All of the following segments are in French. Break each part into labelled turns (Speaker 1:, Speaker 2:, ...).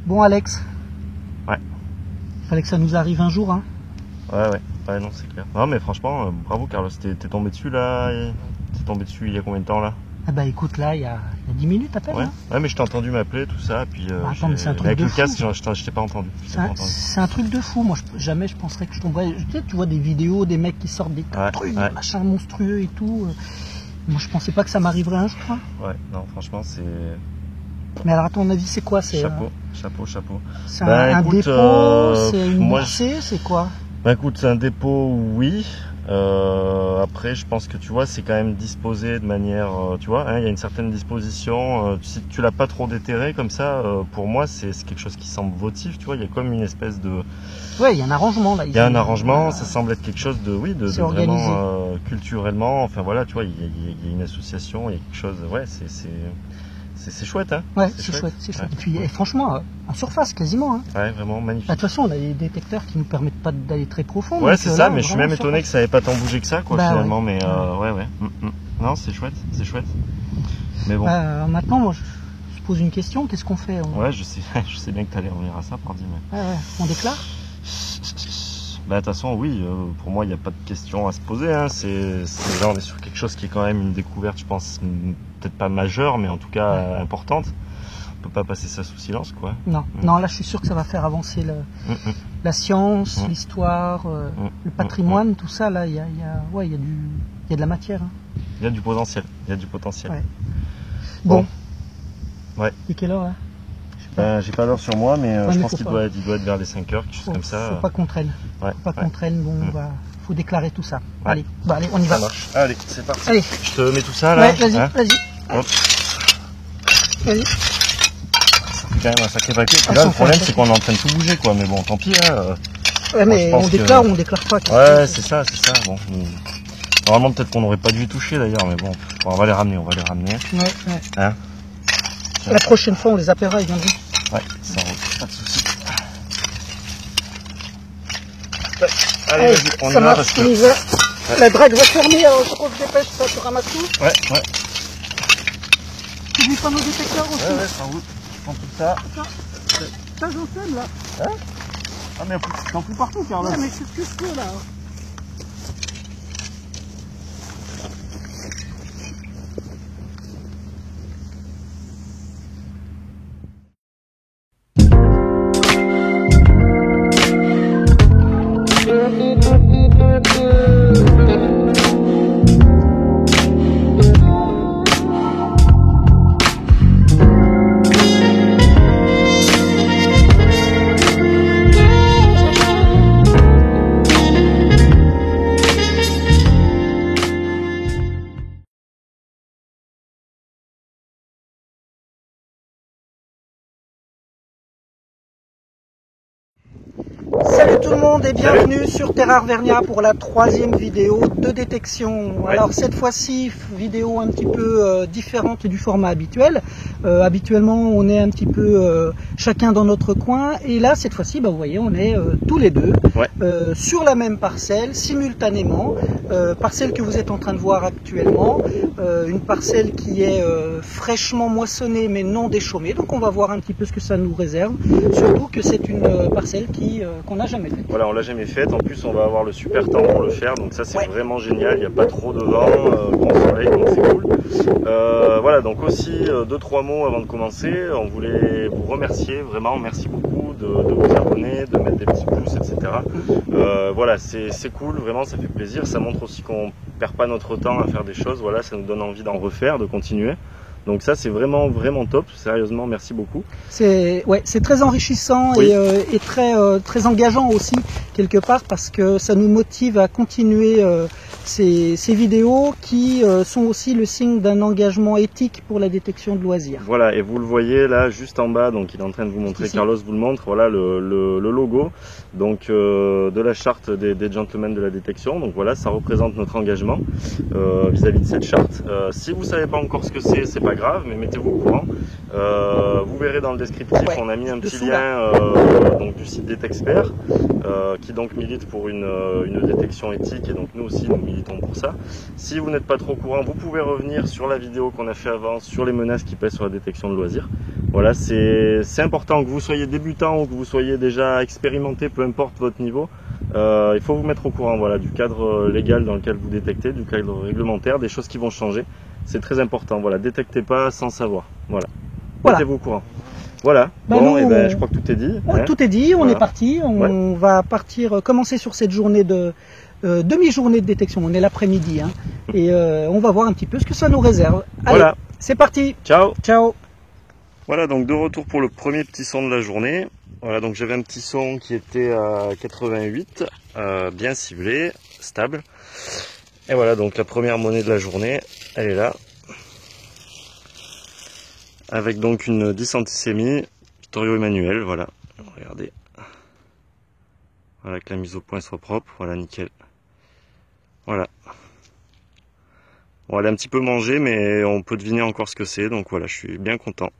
Speaker 1: Bon Alex.
Speaker 2: Ouais.
Speaker 1: Fallait que ça nous arrive un jour, hein.
Speaker 2: Ouais, non, c'est clair. Non, mais franchement, bravo Carlos, t'es tombé dessus là. T'es tombé dessus il y a combien de temps là?
Speaker 1: Ah bah écoute, là, il y a 10 minutes à peine.
Speaker 2: Ouais,
Speaker 1: hein.
Speaker 2: ouais, mais je t'ai entendu m'appeler, tout ça, puis
Speaker 1: attends, mais c'est un truc
Speaker 2: avec
Speaker 1: de
Speaker 2: le
Speaker 1: fou.
Speaker 2: casque, je t'ai pas entendu.
Speaker 1: C'est un truc de fou. Moi, jamais je penserais que je tomberais. Tu vois des vidéos, des mecs qui sortent des trucs, des machins monstrueux et tout. Moi, je pensais pas que ça m'arriverait un jour. Hein.
Speaker 2: Ouais, non, franchement, c'est...
Speaker 1: Mais alors, à ton avis, c'est quoi?
Speaker 2: Chapeau.
Speaker 1: C'est un dépôt, c'est une boursée, c'est quoi?
Speaker 2: Bah écoute, c'est un dépôt, oui. Après, je pense que tu vois, c'est quand même disposé de manière, tu vois, hein, il y a une certaine disposition. Si tu l'as pas trop déterré comme ça, pour moi, c'est quelque chose qui semble votif, tu vois. Il y a comme une espèce de.
Speaker 1: Ouais, il y a un arrangement là.
Speaker 2: Il y a un arrangement. Ça semble être quelque chose de, oui, de vraiment culturellement. Enfin voilà, tu vois, il y a une association, il y a quelque chose. Ouais, c'est chouette, hein.
Speaker 1: Ouais, c'est chouette. Et puis, franchement, en surface, quasiment. Hein.
Speaker 2: Ouais, vraiment magnifique.
Speaker 1: Bah, de toute façon, on a des détecteurs qui nous permettent pas d'aller très profond.
Speaker 2: Ouais, c'est ça, mais je suis même étonné que ça n'avait pas tant bougé que ça, quoi, finalement.
Speaker 1: Ouais.
Speaker 2: Mais ouais. Non, c'est chouette. Mais bon.
Speaker 1: Maintenant, moi, je pose une question. Qu'est-ce qu'on fait?
Speaker 2: Ouais, je sais bien que tu allais revenir à ça, pardi. Mais...
Speaker 1: Ouais. On déclare?
Speaker 2: Bah, de toute façon, oui, pour moi, il n'y a pas de question à se poser. Hein. Là, on est sur quelque chose qui est quand même une découverte, je pense, peut-être pas majeure, mais en tout cas importante. On peut pas passer ça sous silence, quoi.
Speaker 1: Non, là, je suis sûr que ça va faire avancer la science, l'histoire, le patrimoine, tout ça. Là, il y a de la matière. Hein.
Speaker 2: Il y a du potentiel.
Speaker 1: Ouais.
Speaker 2: Bon. Ouais.
Speaker 1: Et quelle heure, là?
Speaker 2: J'ai pas l'heure sur moi, mais je pense qu'il doit être vers les 5 heures, quelque chose comme ça.
Speaker 1: Faut pas qu'on traîne. Qu'on traîne, bon, faut déclarer tout ça.
Speaker 2: Ouais.
Speaker 1: Allez, on y va.
Speaker 2: Ça marche. Allez, c'est parti.
Speaker 1: Allez.
Speaker 2: Je te mets tout ça là.
Speaker 1: Ouais, vas-y.
Speaker 2: Hop.
Speaker 1: Vas-y.
Speaker 2: Ça fait quand même un sacré paquet. Et là, le problème, c'est qu'on est en train de tout bouger, quoi. Mais bon, tant pis. Hein.
Speaker 1: Ouais, mais on déclare ou on déclare pas.
Speaker 2: Ouais, c'est ça. Bon. Normalement, peut-être qu'on n'aurait pas dû y toucher d'ailleurs, mais bon, on va les ramener.
Speaker 1: Ouais.
Speaker 2: Hein?
Speaker 1: La prochaine fois, on les appellera, ils viendront.
Speaker 2: Ouais, ça roule, pas de soucis. Allez, vas-y, on y va parce que...
Speaker 1: Ouais. La drague va fermer, alors je crois que je dépêche, ça tu ramasses tout.
Speaker 2: Ouais.
Speaker 1: Tu n'oublies pas nos détecteurs aussi.
Speaker 2: Ouais, ça roule. Je prends tout ça.
Speaker 1: Ça, j'en sais, là.
Speaker 2: Hein? Ah, mais t'en fous partout, Carlos.
Speaker 1: Ouais, mais qu'est-ce que je fais, là? Salut tout le monde et bienvenue sur Terra Arvernia pour la 3e vidéo de détection. Ouais. Alors cette fois-ci, vidéo un petit peu différente du format habituel. Habituellement on est un petit peu chacun dans notre coin et là cette fois-ci vous voyez on est tous les deux sur la même parcelle simultanément. Parcelle que vous êtes en train de voir actuellement, une parcelle qui est fraîchement moissonnée mais non déchaumée, donc on va voir un petit peu ce que ça nous réserve, surtout que c'est une parcelle qu'on n'a jamais faite.
Speaker 2: Voilà, on l'a jamais faite, en plus on va avoir le super temps pour le faire, donc ça c'est vraiment génial, il n'y a pas trop de vent, grand soleil, donc c'est cool. Voilà, donc aussi 2-3 mots avant de commencer, on voulait vous remercier, vraiment merci beaucoup de vous abonner, de mettre des petits pouces, etc. Voilà, c'est cool, vraiment ça fait plaisir, ça montre aussi qu'on perd pas notre temps à faire des choses, voilà, ça nous donne envie d'en refaire, de continuer. Donc ça c'est vraiment top, sérieusement merci beaucoup.
Speaker 1: C'est très enrichissant et très engageant aussi quelque part parce que ça nous motive à continuer ces vidéos qui sont aussi le signe d'un engagement éthique pour la détection de loisirs.
Speaker 2: Voilà, et vous le voyez là juste en bas, donc il est en train de vous montrer, Carlos vous le montre, voilà le logo donc de la charte des gentlemen de la détection. Donc voilà, ça représente notre engagement vis-à-vis de cette charte. Si vous savez pas encore ce que c'est pas grave, mais mettez-vous au courant. Vous verrez dans le descriptif, on a mis un petit lien donc du site Détexpert qui donc milite pour une détection éthique, et donc nous aussi nous militons pour ça. Si vous n'êtes pas trop au courant, vous pouvez revenir sur la vidéo qu'on a fait avant sur les menaces qui pèsent sur la détection de loisirs. Voilà, c'est important que vous soyez débutant ou que vous soyez déjà expérimenté, peu importe votre niveau. Il faut vous mettre au courant, voilà, du cadre légal dans lequel vous détectez, du cadre réglementaire, des choses qui vont changer. C'est très important. Voilà, détectez pas sans savoir. Voilà, mettez-vous au courant. Voilà.
Speaker 1: Bah
Speaker 2: bon,
Speaker 1: nous,
Speaker 2: et ben, je crois que tout est dit.
Speaker 1: Hein. Tout est dit. On
Speaker 2: voilà.
Speaker 1: est parti. On va partir, commencer sur cette journée de demi-journée de détection. On est l'après-midi, hein, et on va voir un petit peu ce que ça nous réserve. Allez,
Speaker 2: voilà.
Speaker 1: C'est parti.
Speaker 2: Ciao.
Speaker 1: Ciao.
Speaker 2: Voilà, donc de retour pour le premier petit son de la journée. Voilà, donc j'avais un petit son qui était à 88, bien ciblé, stable. Et voilà, donc la première monnaie de la journée, elle est là. Avec donc une 10 centisémies, Vittorio Emanuele, voilà. Regardez. Voilà, que la mise au point soit propre, voilà, nickel. Voilà. Bon, elle est un petit peu mangée, mais on peut deviner encore ce que c'est, donc voilà, je suis bien content.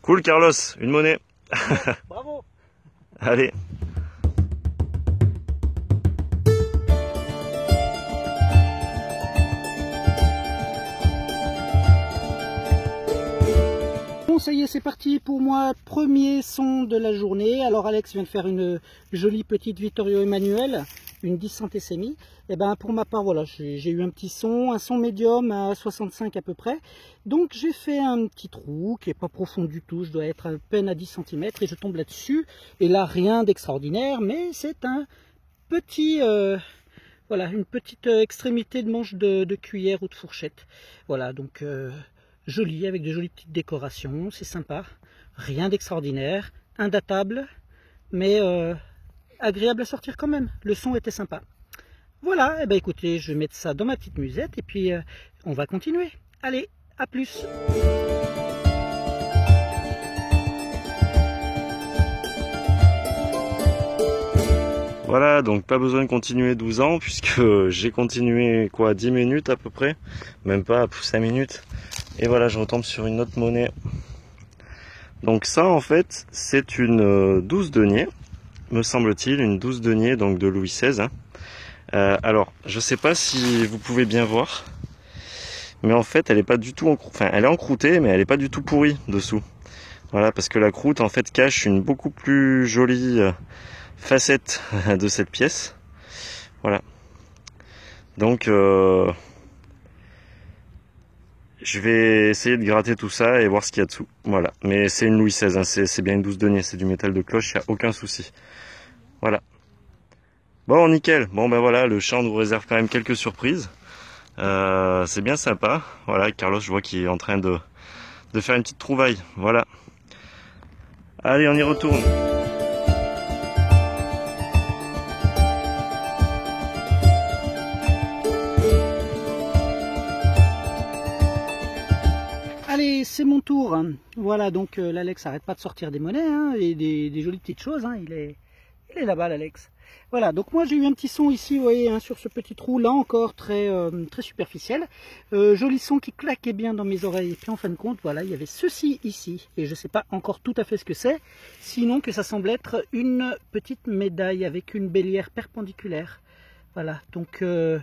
Speaker 2: Cool Carlos, une monnaie.
Speaker 1: Bravo.
Speaker 2: Allez.
Speaker 1: Bon, ça y est, c'est parti pour moi, premier son de la journée. Alors Alex vient de faire une jolie petite Vittorio Emanuele, une 10 centésémies. Et ben pour ma part, voilà, j'ai eu un petit son, un son médium à 65 à peu près. Donc j'ai fait un petit trou qui est pas profond du tout, je dois être à peine à 10 cm et je tombe là-dessus. Et là, rien d'extraordinaire, mais c'est un petit... voilà, une petite extrémité de manche de cuillère ou de fourchette. Voilà, donc joli, avec de jolies petites décorations, c'est sympa. Rien d'extraordinaire, indatable, mais agréable à sortir quand même. Le son était sympa. Voilà, et ben écoutez, je vais mettre ça dans ma petite musette et puis on va continuer. Allez, à plus.
Speaker 2: Voilà, donc pas besoin de continuer 12 ans puisque j'ai continué quoi 10 minutes à peu près, même pas 5 minutes. Et voilà, je retombe sur une autre monnaie. Donc ça en fait, c'est une 12 deniers, me semble-t-il, une 12 deniers donc de Louis XVI. Hein. Alors, je sais pas si vous pouvez bien voir, mais en fait, elle est pas du tout elle est encroûtée, mais elle est pas du tout pourrie dessous. Voilà, parce que la croûte en fait cache une beaucoup plus jolie facette de cette pièce. Voilà. Donc je vais essayer de gratter tout ça et voir ce qu'il y a dessous. Voilà. Mais c'est une Louis XVI, hein. C'est bien une 12 deniers, c'est du métal de cloche, il n'y a aucun souci. Voilà. Bon, nickel. Bon ben voilà, le champ nous réserve quand même quelques surprises. C'est bien sympa. Voilà, Carlos, je vois qu'il est en train de faire une petite trouvaille. Voilà. Allez, on y retourne.
Speaker 1: Allez, c'est mon tour. Voilà, donc l'Alex n'arrête pas de sortir des monnaies, hein, et des jolies petites choses. Hein. Il est là-bas, l'Alex. Voilà, donc moi j'ai eu un petit son ici, vous voyez, hein, sur ce petit trou, là encore très superficiel. Joli son qui claquait bien dans mes oreilles. Et puis en fin de compte, voilà, il y avait ceci ici. Et je ne sais pas encore tout à fait ce que c'est, sinon que ça semble être une petite médaille avec une bélière perpendiculaire. Voilà, donc je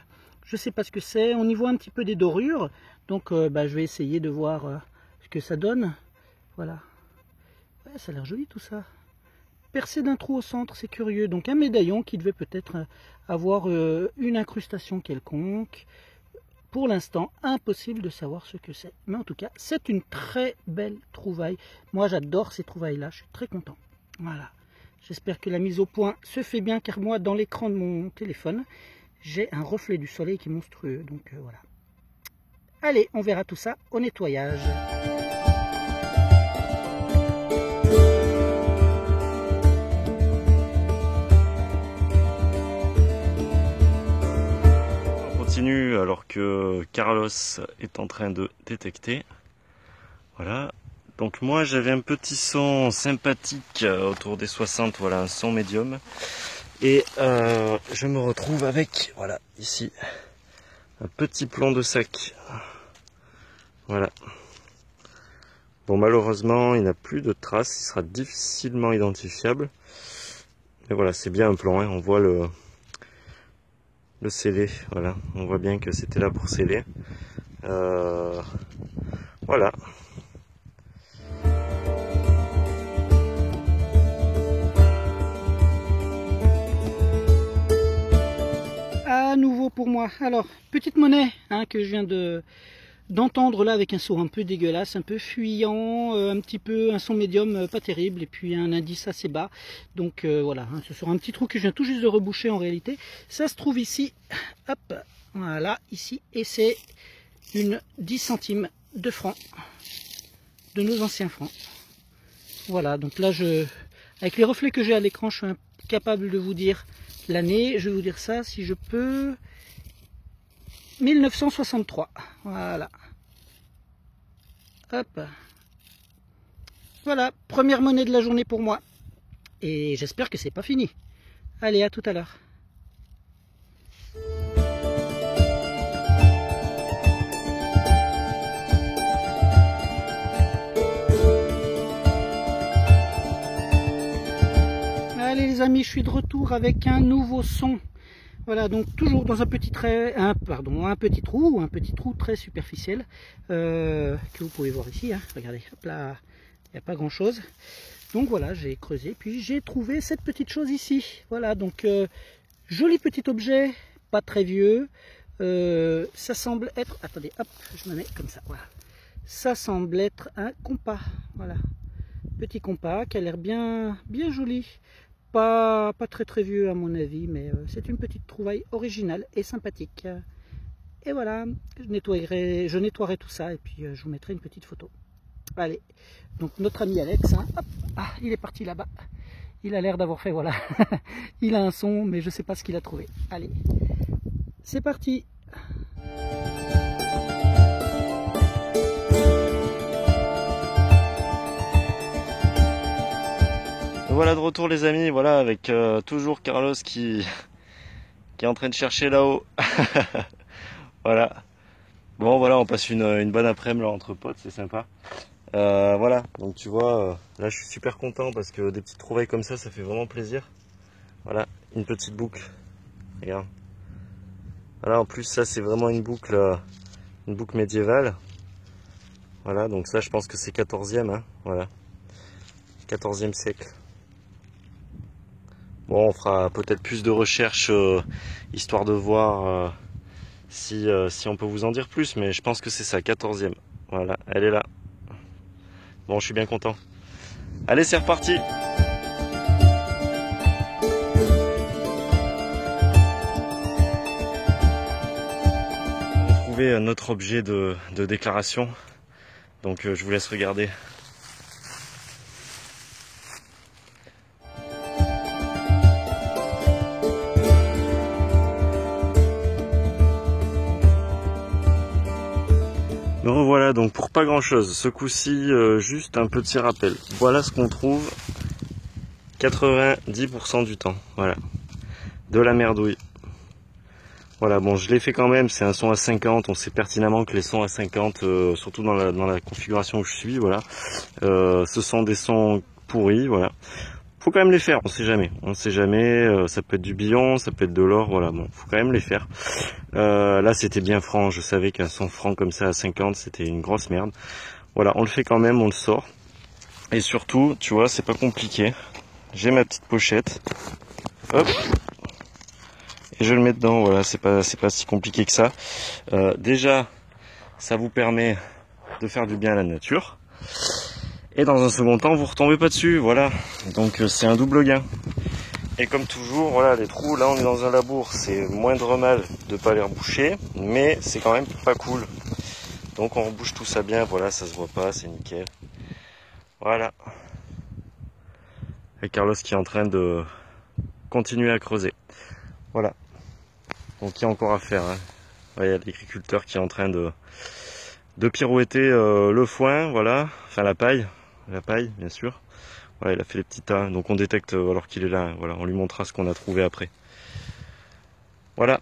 Speaker 1: ne sais pas ce que c'est. On y voit un petit peu des dorures. Donc je vais essayer de voir ce que ça donne. Voilà. Ouais, ça a l'air joli tout ça. Percé d'un trou au centre, c'est curieux. Donc un médaillon qui devait peut-être avoir une incrustation quelconque. Pour l'instant, impossible de savoir ce que c'est. Mais en tout cas, c'est une très belle trouvaille. Moi, j'adore ces trouvailles-là. Je suis très content. Voilà. J'espère que la mise au point se fait bien, car moi, dans l'écran de mon téléphone, j'ai un reflet du soleil qui est monstrueux. Donc voilà. Allez, on verra tout ça au nettoyage.
Speaker 2: Alors que Carlos est en train de détecter. Voilà. Donc moi j'avais un petit son sympathique autour des 60, voilà, un son médium. Et je me retrouve avec, voilà, ici, un petit plomb de sac. Voilà. Bon, malheureusement, il n'a plus de traces, il sera difficilement identifiable. Mais voilà, c'est bien un plomb, hein. On voit le sceller. Voilà, on voit bien que c'était là pour sceller. Voilà.
Speaker 1: À nouveau pour moi. Alors, petite monnaie hein, que je viens d'entendre là avec un son un peu dégueulasse, un peu fuyant, un petit peu un son médium pas terrible et puis un indice assez bas. Donc voilà, hein, ce sera un petit trou que je viens tout juste de reboucher en réalité. Ça se trouve ici, hop, voilà, ici, et c'est une 10 centimes de francs, de nos anciens francs. Voilà, donc là, avec les reflets que j'ai à l'écran, je suis incapable de vous dire l'année. Je vais vous dire ça si je peux. 1963, voilà. Hop. Voilà, première monnaie de la journée pour moi. Et j'espère que c'est pas fini. Allez, à tout à l'heure. Allez les amis, je suis de retour avec un nouveau son. Voilà, donc toujours dans un petit trou très superficiel que vous pouvez voir ici. Hein. Regardez, hop là, il n'y a pas grand chose. Donc voilà, j'ai creusé, puis j'ai trouvé cette petite chose ici. Voilà, donc joli petit objet, pas très vieux. Ça semble être, attendez, hop, je me mets comme ça. Voilà, ça semble être un compas. Voilà, petit compas qui a l'air bien joli. Pas très vieux à mon avis, mais c'est une petite trouvaille originale et sympathique. Et voilà, je nettoierai tout ça et puis je vous mettrai une petite photo. Allez, donc notre ami Alex, hein, hop, ah, il est parti là-bas. Il a l'air d'avoir fait, voilà, il a un son, mais je ne sais pas ce qu'il a trouvé. Allez, c'est parti.
Speaker 2: Voilà de retour les amis, voilà avec toujours Carlos qui est en train de chercher là-haut. Voilà. Bon voilà, on passe une bonne après-midi là entre potes, c'est sympa. Voilà, donc tu vois, là je suis super content parce que des petites trouvailles comme ça fait vraiment plaisir. Voilà, une petite boucle. Regarde. Voilà, en plus ça c'est vraiment une boucle médiévale. Voilà, donc ça je pense que c'est 14e, hein, voilà. 14e siècle. Bon, on fera peut-être plus de recherches histoire de voir si on peut vous en dire plus, mais je pense que c'est ça, 14e. Voilà, elle est là. Bon, je suis bien content. Allez, c'est reparti. On a trouvé notre objet de déclaration, donc je vous laisse regarder. Me revoilà donc pour pas grand chose, ce coup-ci juste un petit rappel. Voilà ce qu'on trouve 90% du temps, voilà, de la merdouille. Voilà, bon je l'ai fait quand même, c'est un son à 50, on sait pertinemment que les sons à 50, surtout dans la configuration où je suis, voilà, ce sont des sons pourris, voilà. Faut quand même les faire, on sait jamais, ça peut être du billon, ça peut être de l'or, voilà, bon, faut quand même les faire. Là c'était bien franc, je savais qu'un son franc comme ça à 50 c'était une grosse merde. Voilà, on le fait quand même, on le sort. Et surtout, tu vois, c'est pas compliqué. J'ai ma petite pochette, hop, et je le mets dedans, voilà, c'est pas si compliqué que ça. Déjà, ça vous permet de faire du bien à la nature. Et dans un second temps, vous retombez pas dessus, voilà. Donc c'est un double gain. Et comme toujours, voilà, les trous, là on est dans un labour, c'est moindre mal de pas les reboucher, mais c'est quand même pas cool. Donc on rebouche tout ça bien, voilà, ça se voit pas, c'est nickel. Voilà. Et Carlos qui est en train de continuer à creuser. Voilà. Donc il y a encore à faire, hein. Il y a l'agriculteur qui est en train de pirouetter le foin, voilà, enfin la paille bien sûr. Voilà, il a fait les petits tas, donc on détecte alors qu'il est là, voilà, on lui montrera ce qu'on a trouvé après. Voilà.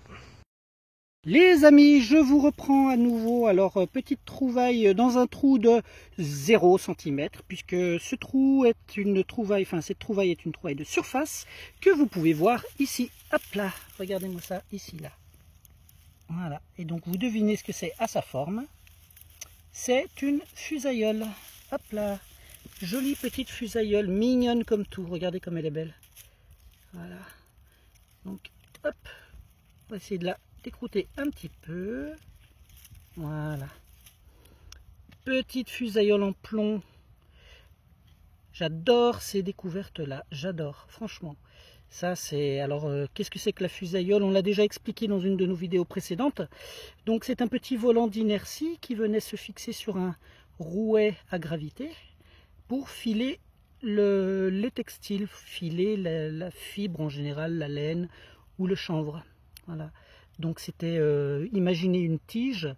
Speaker 1: Les amis, je vous reprends à nouveau. Alors, petite trouvaille dans un trou de 0 cm, puisque ce trou est une trouvaille, enfin cette trouvaille est une trouvaille de surface que vous pouvez voir ici. Hop là, regardez-moi ça, ici là. Voilà, et donc vous devinez ce que c'est à sa forme. C'est une fusaïole. Hop là, jolie petite fusaïole, mignonne comme tout. Regardez comme elle est belle. Voilà. Donc, hop, on va essayer de la décrouter un petit peu. Voilà. Petite fusaïole en plomb. J'adore ces découvertes-là. J'adore, franchement. Ça, c'est... Alors, qu'est-ce que c'est que la fusaïole? On l'a déjà expliqué dans une de nos vidéos précédentes. Donc, c'est un petit volant d'inertie qui venait se fixer sur un rouet à gravité pour filer les textiles, filer la fibre en général, la laine ou le chanvre. Voilà. Donc, c'était... imaginez une tige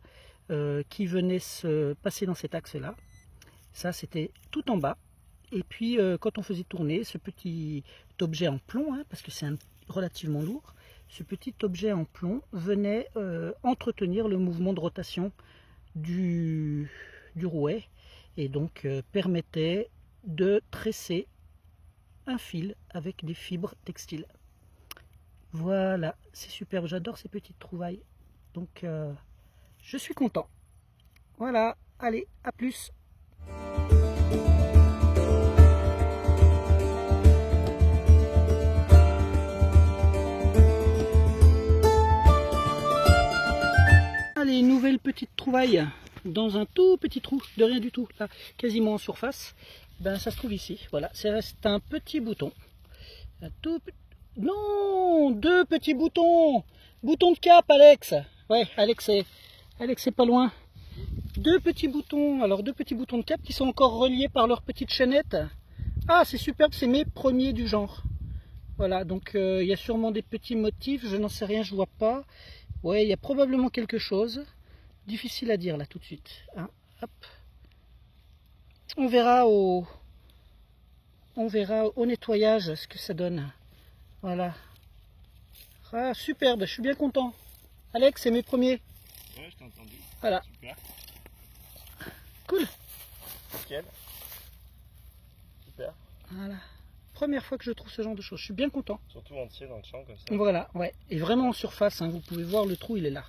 Speaker 1: qui venait se passer dans cet axe-là. Ça, c'était tout en bas. Et puis, quand on faisait tourner ce petit objet en plomb, hein, parce que c'est relativement lourd, ce petit objet en plomb venait entretenir le mouvement de rotation du rouet et donc permettait de tresser un fil avec des fibres textiles. Voilà, c'est superbe, j'adore ces petites trouvailles. Donc, je suis content. Voilà, allez, à plus. Allez, nouvelle petite trouvaille dans un tout petit trou, de rien du tout, là, quasiment en surface. Ben, ça se trouve ici, voilà, c'est un petit bouton. Un tout... Non, deux petits boutons. Bouton de cap, Alex. Ouais, Alex c'est pas loin. Deux petits boutons, alors deux petits boutons de cap qui sont encore reliés par leur petite chaînette. Ah, c'est superbe, c'est mes premiers du genre. Voilà, donc il y a sûrement des petits motifs, je n'en sais rien, je vois pas. Ouais, il y a probablement quelque chose. Difficile à dire là tout de suite. Hein. Hop. On verra au nettoyage ce que ça donne. Voilà. Ah, superbe, je suis bien content. Alex, c'est mes premiers.
Speaker 2: Ouais, je t'ai entendu.
Speaker 1: Voilà.
Speaker 2: Super.
Speaker 1: Cool.
Speaker 2: Nickel. Super.
Speaker 1: Voilà. Première fois que je trouve ce genre de choses. Je suis bien content.
Speaker 2: Surtout entier dans le champ comme ça.
Speaker 1: Voilà, ouais. Et vraiment en surface. Hein. Vous pouvez voir le trou, il est là.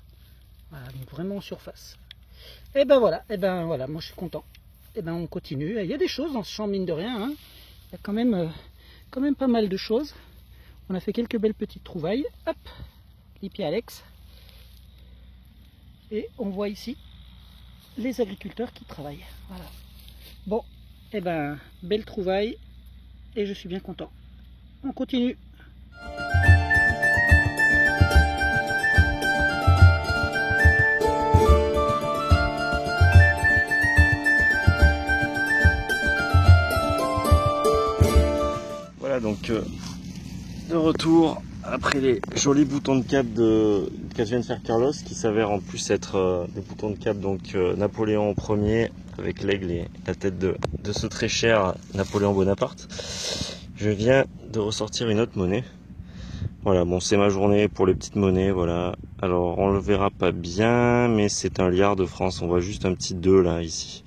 Speaker 1: Voilà, donc vraiment en surface. Et ben voilà, moi je suis content. Et ben on continue. Il y a des choses dans ce champ, mine de rien. Hein. Il y a quand même pas mal de choses. On a fait quelques belles petites trouvailles. Hop, Lippi Alex. Et on voit ici les agriculteurs qui travaillent. Voilà. Bon, et ben belle trouvaille. Et je suis bien content. On continue.
Speaker 2: Voilà donc de retour après les jolis boutons de cap qu'a vient de faire Carlos, qui s'avèrent en plus être des boutons de cap donc Napoléon Ier avec l'aigle et la tête de ce très cher Napoléon Bonaparte. Je viens de ressortir une autre monnaie. Voilà, bon, c'est ma journée pour les petites monnaies, voilà. Alors on le verra pas bien, mais c'est un liard de France. On voit juste un petit 2 là ici.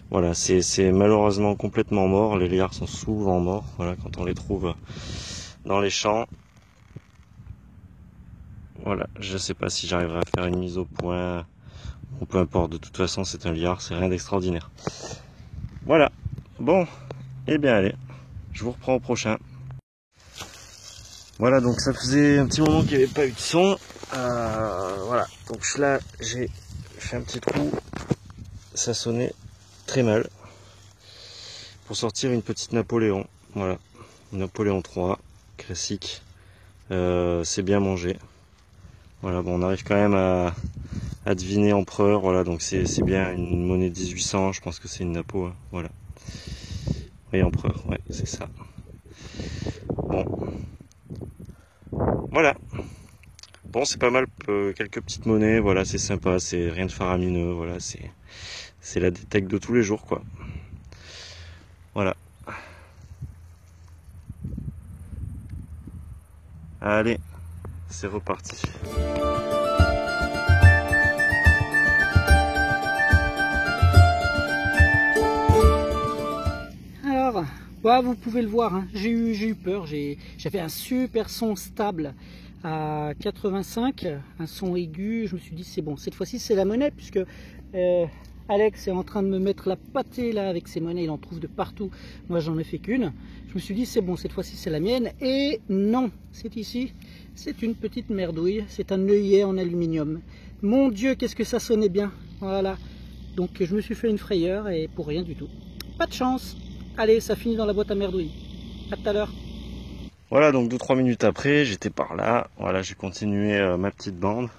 Speaker 2: Voilà, c'est malheureusement complètement mort. Les liards sont souvent morts, voilà, quand on les trouve dans les champs. Voilà, je sais pas si j'arriverai à faire une mise au point. Bon, peu importe, de toute façon c'est un liard, c'est rien d'extraordinaire. Voilà, bon, et bien allez, je vous reprends au prochain. Voilà, donc ça faisait un petit moment qu'il n'y avait pas eu de son. Voilà, donc là j'ai fait un petit trou, ça sonnait très mal pour sortir une petite Napoléon. Voilà, Napoléon III, classique, c'est bien mangé. Voilà, bon, on arrive quand même à deviner empereur. Voilà, donc c'est bien une monnaie de 1800, je pense que c'est une Napo. Hein, voilà, oui, empereur, ouais, c'est ça. Bon, voilà. Bon, c'est pas mal, quelques petites monnaies. Voilà, c'est sympa, c'est rien de faramineux. Voilà, c'est la détecte de tous les jours, quoi. Voilà. Allez, c'est reparti.
Speaker 1: Alors, bah, vous pouvez le voir, hein, j'ai eu peur. J'avais un super son stable à 85, un son aigu. Je me suis dit c'est bon, cette fois-ci c'est la monnaie, puisque Alex est en train de me mettre la pâtée là avec ses monnaies, il en trouve de partout. Moi j'en ai fait qu'une. Je me suis dit c'est bon, cette fois-ci c'est la mienne. Et non, c'est ici, c'est une petite merdouille, c'est un œillet en aluminium. Mon Dieu, qu'est-ce que ça sonnait bien. Voilà, donc je me suis fait une frayeur et pour rien du tout. Pas de chance. Allez, ça finit dans la boîte à merdouille. À tout à l'heure.
Speaker 2: Voilà, donc 2-3 minutes après, j'étais par là. Voilà, j'ai continué ma petite bande.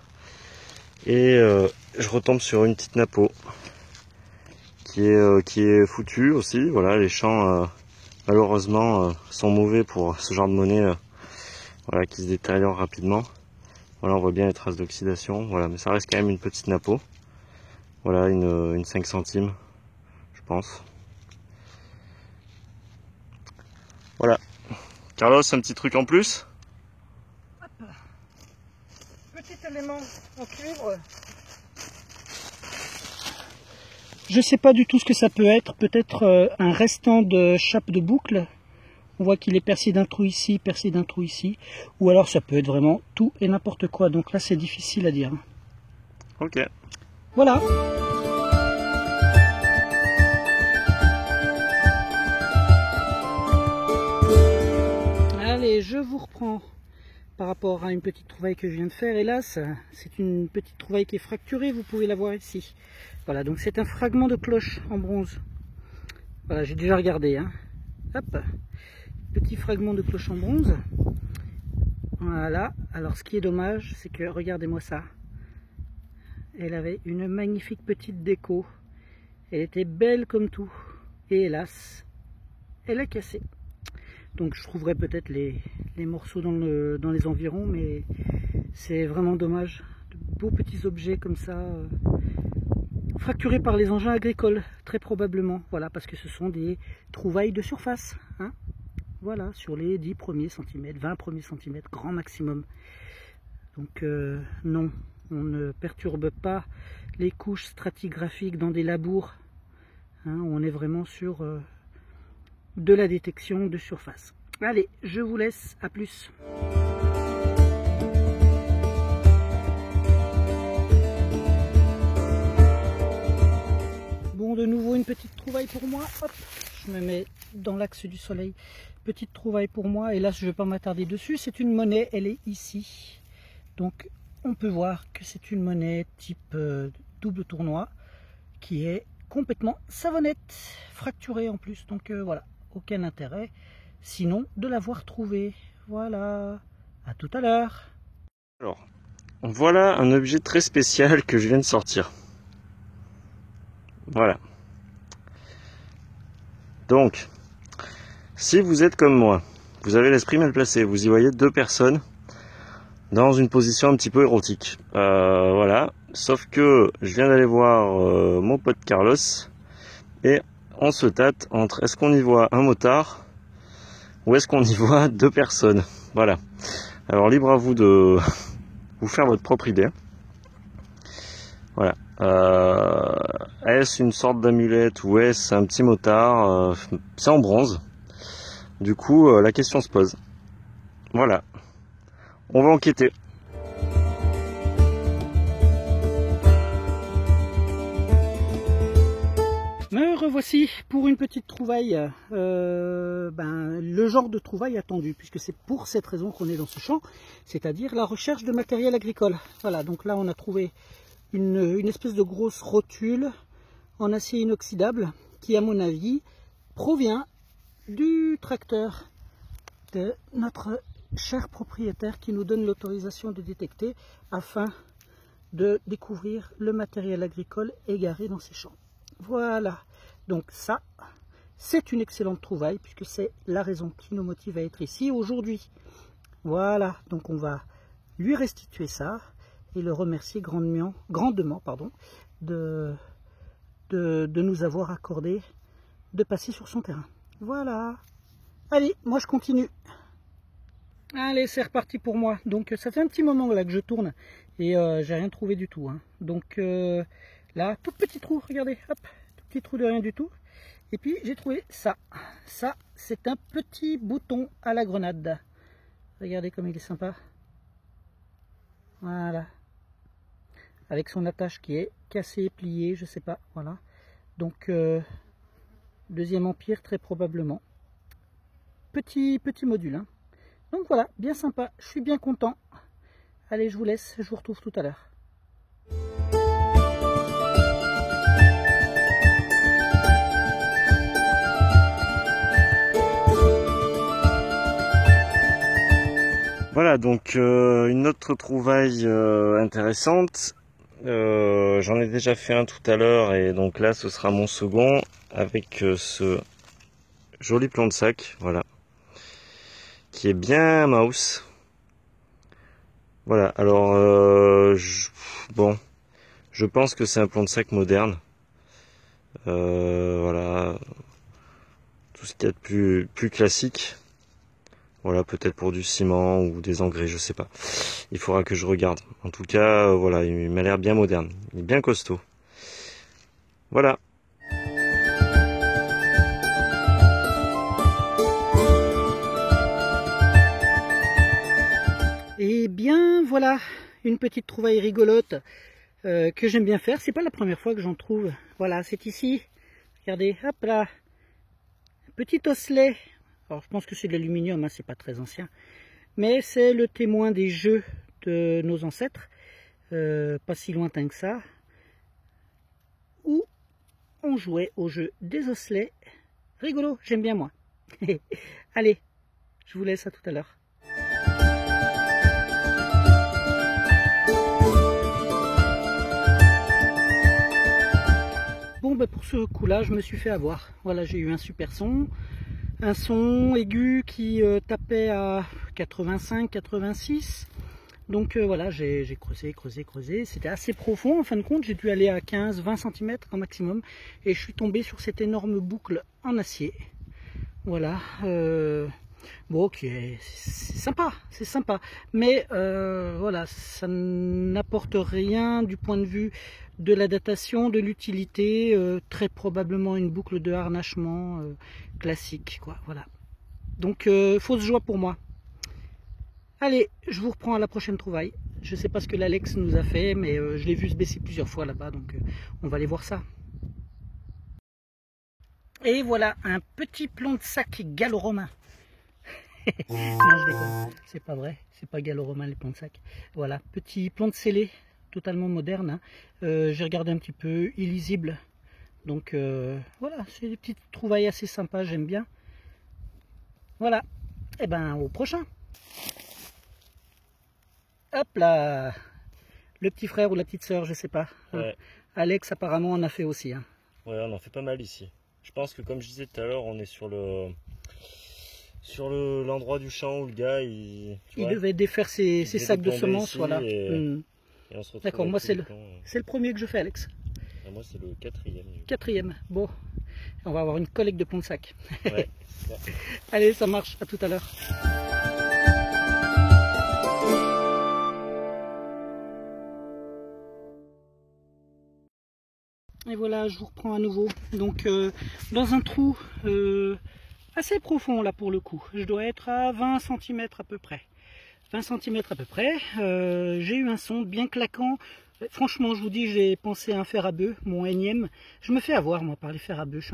Speaker 2: Et je retombe sur une petite napo qui est foutue aussi. Voilà, les champs malheureusement sont mauvais pour ce genre de monnaie voilà, qui se détériore rapidement. Voilà, on voit bien les traces d'oxydation. Voilà, mais ça reste quand même une petite napo. Voilà, une 5 centimes, je pense. Voilà. Carlos, un petit truc en plus?
Speaker 1: Hop. Petit élément en cuivre. Je sais pas du tout ce que ça peut être. Peut-être un restant de chape de boucle. On voit qu'il est percé d'un trou ici, percé d'un trou ici. Ou alors ça peut être vraiment tout et n'importe quoi. Donc là c'est difficile à dire.
Speaker 2: Ok.
Speaker 1: Voilà. Allez, je vous reprends par rapport à une petite trouvaille que je viens de faire. Hélas, c'est une petite trouvaille qui est fracturée, vous pouvez la voir ici. Voilà, donc c'est un fragment de cloche en bronze. Voilà, j'ai déjà regardé. Hein. Hop, petit fragment de cloche en bronze. Voilà, alors ce qui est dommage, c'est que, regardez-moi ça. Elle avait une magnifique petite déco. Elle était belle comme tout. Et hélas, elle a cassé. Donc je trouverai peut-être les morceaux dans les environs, mais c'est vraiment dommage. De beaux petits objets comme ça, fracturés par les engins agricoles, très probablement. Voilà, parce que ce sont des trouvailles de surface. Hein, voilà, sur les 10 premiers centimètres, 20 premiers centimètres, grand maximum. Donc non, on ne perturbe pas les couches stratigraphiques dans des labours. Hein, on est vraiment sur de la détection de surface. Allez, je vous laisse, à plus. Bon, de nouveau une petite trouvaille pour moi. Hop, je me mets dans l'axe du soleil. Petite trouvaille pour moi, et là je ne vais pas m'attarder dessus. C'est une monnaie, elle est ici. Donc on peut voir que c'est une monnaie type double tournoi qui est complètement savonnette, fracturée en plus. Donc voilà, aucun intérêt sinon de l'avoir trouvée. Voilà, à tout à l'heure.
Speaker 2: Alors, voilà un objet très spécial que je viens de sortir. Voilà. Donc, si vous êtes comme moi, vous avez l'esprit mal placé, vous y voyez deux personnes dans une position un petit peu érotique. Voilà. Sauf que je viens d'aller voir mon pote Carlos et on se tâte entre est-ce qu'on y voit un motard ou est-ce qu'on y voit deux personnes. Voilà. Alors libre à vous de vous faire votre propre idée. Voilà. Est-ce une sorte d'amulette ou est-ce un petit motard? C'est en bronze. Du coup, la question se pose. Voilà. On va enquêter.
Speaker 1: Me revoici pour une petite trouvaille, le genre de trouvaille attendu, puisque c'est pour cette raison qu'on est dans ce champ, c'est-à-dire la recherche de matériel agricole. Voilà, donc là on a trouvé une espèce de grosse rotule en acier inoxydable qui, à mon avis, provient du tracteur de notre cher propriétaire qui nous donne l'autorisation de détecter afin de découvrir le matériel agricole égaré dans ces champs. Voilà, donc ça, c'est une excellente trouvaille puisque c'est la raison qui nous motive à être ici aujourd'hui. Voilà, donc on va lui restituer ça et le remercier grandement de nous avoir accordé de passer sur son terrain. Voilà, allez, moi je continue. Allez, c'est reparti pour moi. Donc ça fait un petit moment là que je tourne et j'ai rien trouvé du tout. Hein. Donc là, tout petit trou, regardez, hop, tout petit trou de rien du tout. Et puis j'ai trouvé ça. Ça, c'est un petit bouton à la grenade. Regardez comme il est sympa. Voilà. Avec son attache qui est cassée, pliée, je sais pas. Voilà. Donc, deuxième empire, très probablement. Petit module. Hein. Donc voilà, bien sympa. Je suis bien content. Allez, je vous laisse. Je vous retrouve tout à l'heure.
Speaker 2: Voilà, donc une autre trouvaille intéressante. J'en ai déjà fait un tout à l'heure et donc là ce sera mon second avec ce joli plomb de sac, voilà, qui est bien mouse. Voilà, alors bon, je pense que c'est un plomb de sac moderne. Voilà, tout ce qu'il y a de plus classique. Voilà, peut-être pour du ciment ou des engrais, je sais pas. Il faudra que je regarde. En tout cas, voilà, il m'a l'air bien moderne. Il est bien costaud. Voilà.
Speaker 1: Et bien voilà, une petite trouvaille rigolote que j'aime bien faire. C'est pas la première fois que j'en trouve. Voilà, c'est ici. Regardez, hop là. Petit osselet. Alors je pense que c'est de l'aluminium, hein, c'est pas très ancien. Mais c'est le témoin des jeux de nos ancêtres. Pas si lointain que ça. Où on jouait au jeu des osselets. Rigolo, j'aime bien moi. Allez, je vous laisse à tout à l'heure. Bon, bah pour ce coup-là, je me suis fait avoir. Voilà, j'ai eu un super son. Un son aigu qui tapait à 85, 86. Donc voilà, j'ai creusé. C'était assez profond en fin de compte. J'ai dû aller à 15, 20 cm au maximum. Et je suis tombé sur cette énorme boucle en acier. Voilà. Bon, ok, c'est sympa. Mais voilà, ça n'apporte rien du point de vue de la datation, de l'utilité. Très probablement une boucle de harnachement classique, quoi. Voilà. Donc, fausse joie pour moi. Allez, je vous reprends à la prochaine trouvaille. Je sais pas ce que l'Alex nous a fait, mais je l'ai vu se baisser plusieurs fois là-bas, donc on va aller voir ça. Et voilà, un petit plomb de sac gallo-romain. Non, je déconne, c'est pas vrai, c'est pas gallo-romain les plombs de sac. Voilà, petit plomb de scellé, totalement moderne. Hein. J'ai regardé un petit peu, illisible. Donc voilà, c'est des petites trouvailles assez sympas, j'aime bien. Voilà, et ben au prochain. Hop là, le petit frère ou la petite sœur, je sais pas.
Speaker 2: Ouais.
Speaker 1: Alex apparemment en a fait aussi. Hein.
Speaker 2: Ouais, on en fait pas mal ici. Je pense que comme je disais tout à l'heure, on est sur l'endroit du champ où le gars il
Speaker 1: devait défaire ses sacs de semences, voilà.
Speaker 2: Et on se retrouve.
Speaker 1: D'accord, moi c'est le premier que je fais, Alex.
Speaker 2: Et moi c'est le quatrième.
Speaker 1: Quatrième, bon. On va avoir une collecte de plomb de sac.
Speaker 2: Ouais.
Speaker 1: Allez, ça marche, à tout à l'heure. Et voilà, je vous reprends à nouveau. Donc dans un trou assez profond là pour le coup. Je dois être à 20 cm à peu près. 20 cm à peu près. J'ai eu un son bien claquant. Franchement, je vous dis, j'ai pensé à un fer à bœuf, mon énième. Je me fais avoir moi par les fers à bœuf.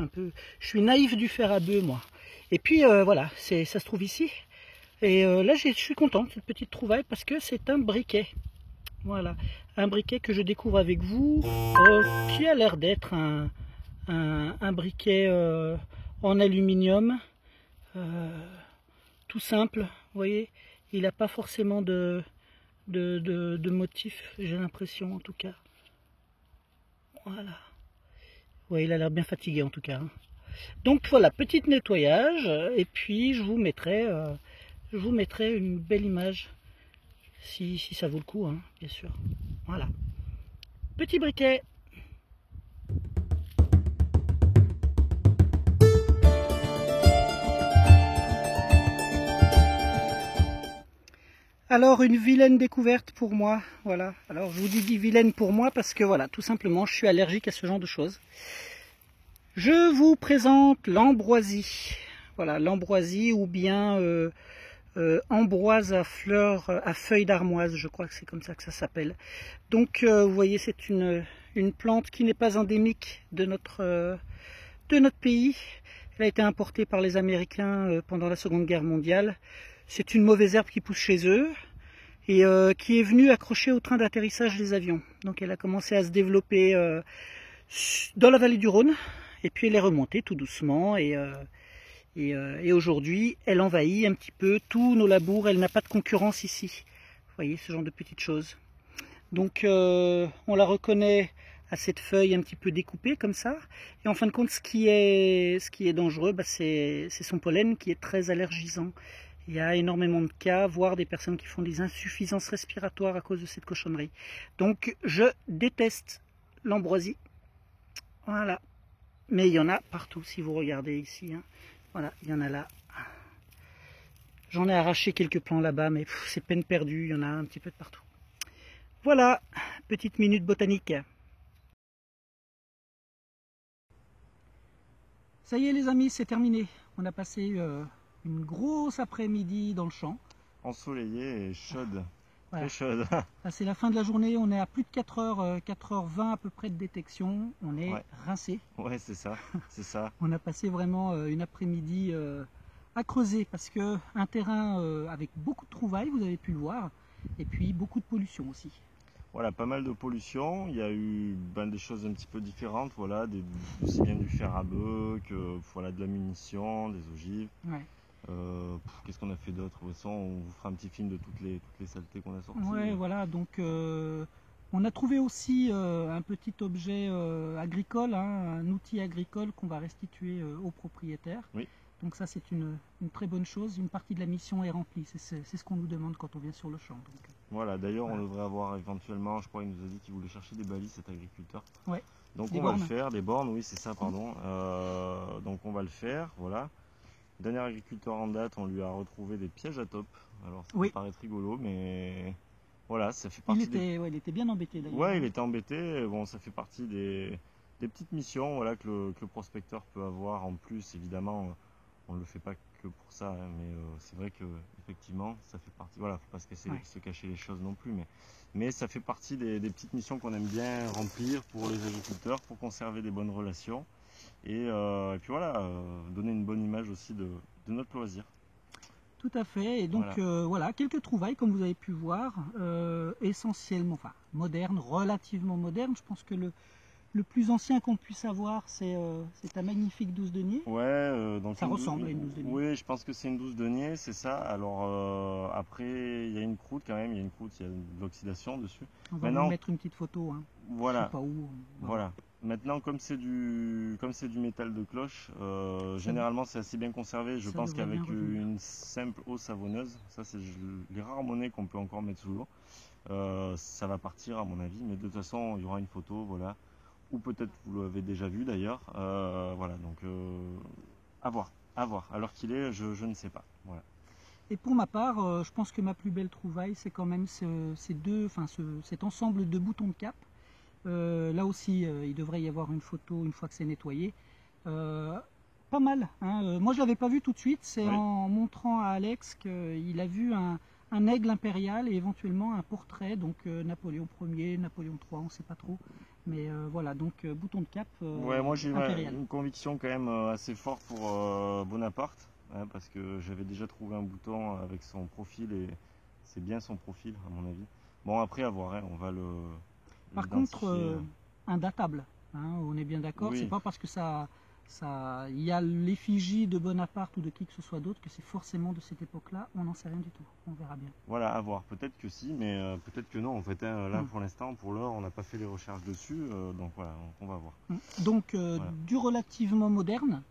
Speaker 1: Je suis naïf du fer à bœuf moi. Et puis voilà, ça se trouve ici. Et là, je suis content de cette petite trouvaille parce que c'est un briquet. Voilà, un briquet que je découvre avec vous, qui a l'air d'être un briquet en aluminium, tout simple, vous voyez, il n'a pas forcément de motif, j'ai l'impression en tout cas. Voilà, ouais, il a l'air bien fatigué en tout cas. Hein. Donc voilà, petit nettoyage, et puis je vous mettrai une belle image. Si ça vaut le coup, hein, bien sûr. Voilà. Petit briquet. Alors, une vilaine découverte pour moi. Voilà. Alors, je vous dis vilaine pour moi parce que, voilà, tout simplement, je suis allergique à ce genre de choses. Je vous présente l'ambroisie. Voilà, l'ambroisie ou bien ambroise à fleurs, à feuilles d'armoise, je crois que c'est comme ça que ça s'appelle. Donc vous voyez, c'est une plante qui n'est pas endémique de notre pays. Elle a été importée par les Américains pendant la Seconde Guerre mondiale. C'est une mauvaise herbe qui pousse chez eux et qui est venue accrocher au train d'atterrissage des avions. Donc elle a commencé à se développer dans la vallée du Rhône et puis elle est remontée tout doucement et aujourd'hui elle envahit un petit peu tous nos labours. Elle n'a pas de concurrence ici. Vous voyez ce genre de petites choses. Donc on la reconnaît à cette feuille un petit peu découpée comme ça. Et en fin de compte, ce qui est dangereux, c'est son pollen qui est très allergisant. Il y a énormément de cas, voire des personnes qui font des insuffisances respiratoires à cause de cette cochonnerie. Donc je déteste l'ambroisie. Voilà. Mais il y en a partout, si vous regardez ici. Hein. Voilà, il y en a là. J'en ai arraché quelques plants là-bas, mais c'est peine perdue, il y en a un petit peu de partout. Voilà, petite minute botanique. Ça y est les amis, c'est terminé. On a passé une grosse après-midi dans le champ.
Speaker 2: Ensoleillée et chaude.
Speaker 1: Voilà.
Speaker 2: Très chaude.
Speaker 1: C'est la fin de la journée, on est à plus de 4h20 à peu près de détection. On est rincé.
Speaker 2: Ouais, c'est ça, c'est ça.
Speaker 1: On a passé vraiment une après-midi à creuser parce que un terrain avec beaucoup de trouvailles, vous avez pu le voir, et puis beaucoup de pollution aussi.
Speaker 2: Voilà, pas mal de pollution. Il y a eu des choses un petit peu différentes, voilà, aussi bien du fer à bœuf que voilà, de la munition, des ogives.
Speaker 1: Ouais.
Speaker 2: Qu'est-ce qu'on a fait d'autre? De toute façon, on vous fera un petit film de toutes les saletés qu'on a sorties.
Speaker 1: Ouais, voilà, donc on a trouvé aussi un petit objet agricole, hein, un outil agricole qu'on va restituer au propriétaire.
Speaker 2: Oui.
Speaker 1: Donc ça c'est une très bonne chose, une partie de la mission est remplie, c'est ce qu'on nous demande quand on vient sur le champ. Donc,
Speaker 2: voilà, d'ailleurs on devrait avoir éventuellement, je crois il nous a dit qu'il voulait chercher des balises cet agriculteur.
Speaker 1: Ouais.
Speaker 2: Donc on va le faire, des bornes, oui c'est ça, pardon. Donc on va le faire, voilà. Dernier agriculteur en date, on lui a retrouvé des pièges à top. Alors ça peut paraître rigolo, mais voilà, ça fait partie
Speaker 1: il était bien embêté d'ailleurs.
Speaker 2: Ouais, il était embêté, bon ça fait partie des petites missions voilà, que le prospecteur peut avoir en plus, évidemment. On ne le fait pas que pour ça, hein, mais c'est vrai que effectivement, ça fait partie. Voilà, faut pas se cacher les choses non plus, mais ça fait partie des petites missions qu'on aime bien remplir pour les agriculteurs, pour conserver des bonnes relations et puis voilà, donner une bonne image aussi de notre loisir.
Speaker 1: Tout à fait, et donc voilà, quelques trouvailles comme vous avez pu voir, essentiellement, enfin modernes, relativement modernes. Je pense que le plus ancien qu'on puisse avoir, c'est un magnifique 12 deniers.
Speaker 2: Ouais, donc
Speaker 1: ça ressemble à une 12 deniers.
Speaker 2: Oui, je pense que c'est une 12 deniers, c'est ça. Alors après, il y a une croûte quand même, il y a de l'oxydation dessus.
Speaker 1: On va vous mettre une petite photo. Hein.
Speaker 2: Voilà.
Speaker 1: Je sais pas où.
Speaker 2: Voilà. Maintenant, comme c'est du métal de cloche, généralement c'est assez bien conservé. Je pense qu'avec une simple eau savonneuse, ça c'est les rares monnaies qu'on peut encore mettre sous l'eau, ça va partir à mon avis. Mais de toute façon, il y aura une photo, voilà. Ou peut-être vous l'avez déjà vu d'ailleurs. Voilà, donc à voir. Alors qu'il est, je ne sais pas. Voilà.
Speaker 1: Et pour ma part, je pense que ma plus belle trouvaille, c'est quand même cet ensemble de boutons de cap. Là aussi, il devrait y avoir une photo une fois que c'est nettoyé. Pas mal. Hein. Moi, je l'avais pas vu tout de suite. C'est en montrant à Alex qu'il a vu un aigle impérial et éventuellement un portrait, donc Napoléon Ier, Napoléon III, on ne sait pas trop. Mais voilà, donc bouton de cap
Speaker 2: ouais, moi j'ai
Speaker 1: impérial.
Speaker 2: une conviction quand même assez forte pour Bonaparte, hein, parce que j'avais déjà trouvé un bouton avec son profil et c'est bien son profil à mon avis. Bon, après à voir, hein, on va le...
Speaker 1: Par contre, indatable, hein, on est bien d'accord, c'est pas parce que il y a l'effigie de Bonaparte ou de qui que ce soit d'autre que c'est forcément de cette époque-là, on n'en sait rien du tout, on verra bien.
Speaker 2: Voilà, à voir, peut-être que si, mais peut-être que non, en fait, hein, là pour l'instant, pour l'heure, on n'a pas fait les recherches dessus, donc voilà, on va voir.
Speaker 1: Donc, du relativement moderne,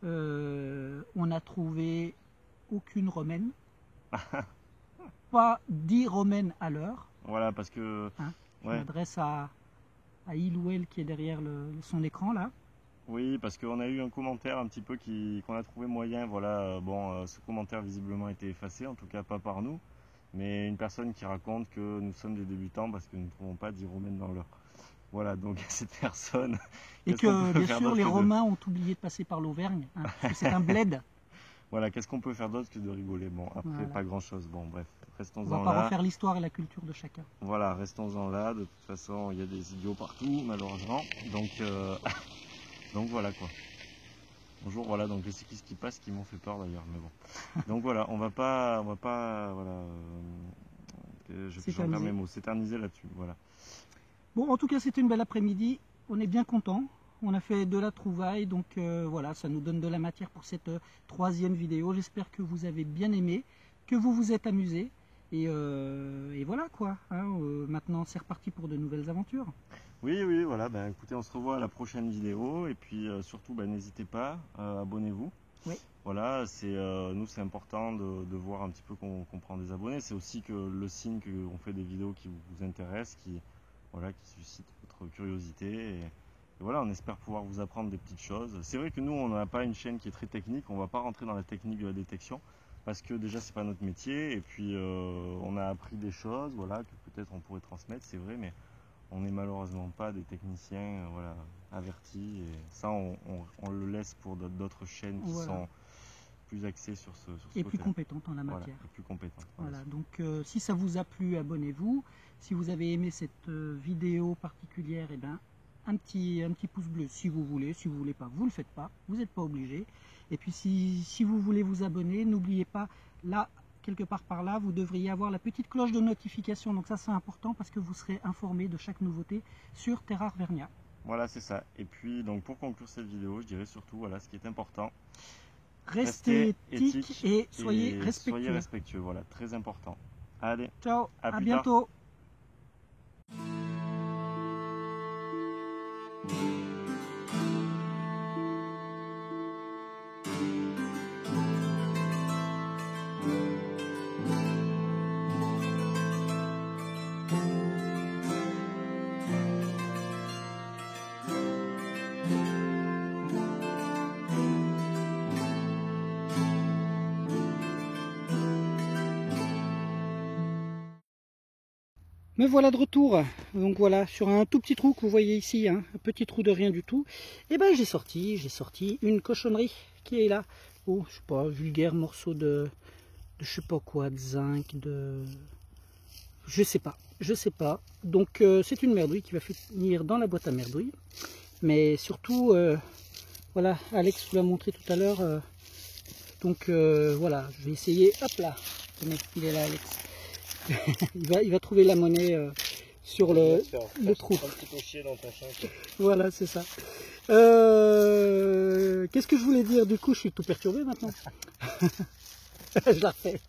Speaker 1: on n'a trouvé aucune romaine, pas 10 romaines à l'heure.
Speaker 2: Voilà, parce que...
Speaker 1: Hein, je m'adresse à Ilouel qui est derrière son écran là.
Speaker 2: Oui, parce qu'on a eu un commentaire un petit peu qu'on a trouvé moyen, voilà, bon, ce commentaire visiblement a été effacé, en tout cas pas par nous, mais une personne qui raconte que nous sommes des débutants parce que nous ne trouvons pas 10 romaines dans l'heure. Voilà, donc cette personne...
Speaker 1: Et que bien sûr les Romains ont oublié de passer par l'Auvergne, hein, parce que c'est un bled.
Speaker 2: Voilà, qu'est-ce qu'on peut faire d'autre que de rigoler? Bon, après, voilà. Pas grand-chose. Bon, bref, restons-en là.
Speaker 1: On va pas refaire l'histoire et la culture de chacun.
Speaker 2: Voilà, restons-en là. De toute façon, il y a des idiots partout, malheureusement. Donc, donc voilà quoi. Bonjour, voilà, donc les cyclistes qui passent qui m'ont fait peur d'ailleurs, mais bon. Donc voilà, on va pas, voilà, j'en perds mes mots, s'éterniser là-dessus, voilà.
Speaker 1: Bon, en tout cas, c'était une belle après-midi. On est bien content. On a fait de la trouvaille, donc voilà, ça nous donne de la matière pour cette troisième vidéo. J'espère que vous avez bien aimé, que vous vous êtes amusés. Et voilà quoi, hein, maintenant c'est reparti pour de nouvelles aventures.
Speaker 2: Oui, voilà, ben, écoutez, on se revoit à la prochaine vidéo. Et puis surtout, ben, n'hésitez pas, abonnez-vous.
Speaker 1: Oui.
Speaker 2: Voilà, nous c'est important de voir un petit peu qu'on prend des abonnés. C'est aussi que le signe qu'on fait des vidéos qui vous intéressent, qui suscitent votre curiosité. Et voilà, on espère pouvoir vous apprendre des petites choses. C'est vrai que nous, on n'a pas une chaîne qui est très technique, on ne va pas rentrer dans la technique de la détection, parce que déjà, c'est pas notre métier, et puis on a appris des choses, voilà, que peut-être on pourrait transmettre, c'est vrai, mais on n'est malheureusement pas des techniciens voilà, avertis, et ça, on le laisse pour d'autres chaînes qui sont plus axées sur ce
Speaker 1: et plus compétentes en la matière.
Speaker 2: Voilà, et plus compétentes.
Speaker 1: Voilà, donc si ça vous a plu, abonnez-vous. Si vous avez aimé cette vidéo particulière, eh ben, un petit pouce bleu si vous voulez pas, vous le faites pas, vous n'êtes pas obligé. Et puis si vous voulez vous abonner, n'oubliez pas, là, quelque part par là, vous devriez avoir la petite cloche de notification, donc ça c'est important parce que vous serez informé de chaque nouveauté sur Terra Arvernia.
Speaker 2: Voilà, c'est ça. Et puis donc pour conclure cette vidéo, je dirais surtout, voilà, ce qui est important,
Speaker 1: restez éthique et soyez respectueux.
Speaker 2: Soyez respectueux, voilà, très important. Allez,
Speaker 1: ciao, à bientôt. Tard. Me voilà de retour, donc voilà, sur un tout petit trou que vous voyez ici, hein, un petit trou de rien du tout. Et ben j'ai sorti une cochonnerie qui est là. Oh, je sais pas, vulgaire morceau de je sais pas quoi, de zinc, je sais pas. Donc c'est une merdouille qui va finir dans la boîte à merdouille. Mais surtout, voilà, Alex vous l'a montré tout à l'heure. Donc voilà, je vais essayer, hop là, tenez, il est là Alex. il va trouver la monnaie sur le trou.
Speaker 2: Un petit peu chier dans ta chambre.
Speaker 1: Voilà, c'est ça. Qu'est-ce que je voulais dire? Du coup, je suis tout perturbé maintenant. Je la refais.